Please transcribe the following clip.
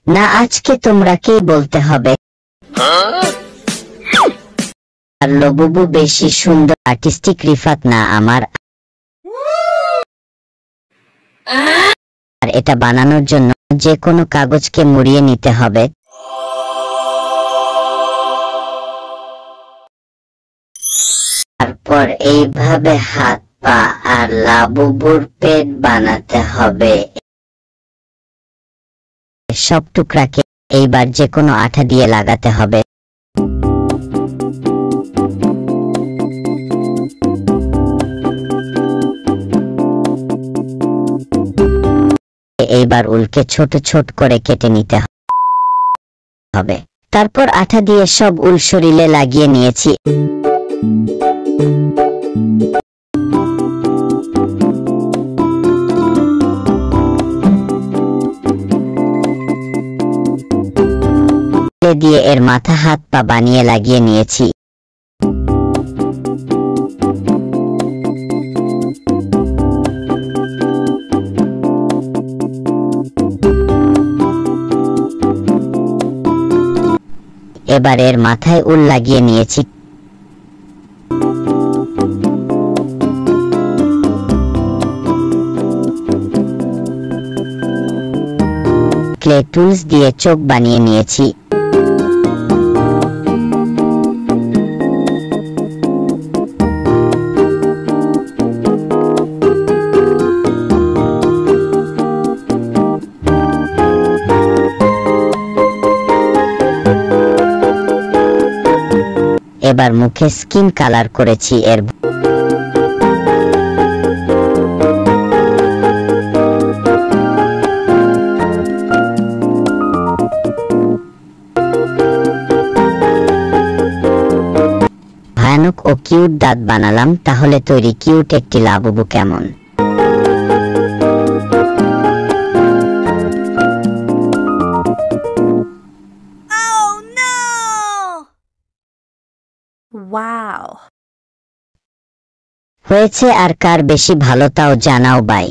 না, আজকে তোমরাকেই বলতে হবে। আর লবুবু বেশি সুন্দর আর্টিস্টিক রিফাত না আমার। আর এটা বানানোর জন্য যে কোনো কাগজকে মুড়িয়ে নিতে হবে। তারপর এইভাবে হাত পা আর লাবুবুর পেট বানাতে হবে। সব টুকরাকে এইবার যে কোনো আঠা দিয়ে লাগাতে হবে। এইবার উলকে ছোট ছোট করে কেটে নিতে হবে। তারপর আঠা দিয়ে সব উল শরীরে লাগিয়ে নিয়েছি। দিয়ে এর মাথা হাত পা বানিয়ে লাগিয়ে নিয়েছি। এবার এর মাথায় উল লাগিয়ে নিয়েছি। ক্লে টুলস দিয়ে চোখ বানিয়ে নিয়েছি। এবার মুখে স্কিন কালার করেছি। এর ভয়ানক ও কিউট দাঁত বানালাম। তাহলে তৈরি কিউট একটি লাবুবু কেমন? Wow! হয়েছে আর কার বেশি ভালো তাও জানাও বাই।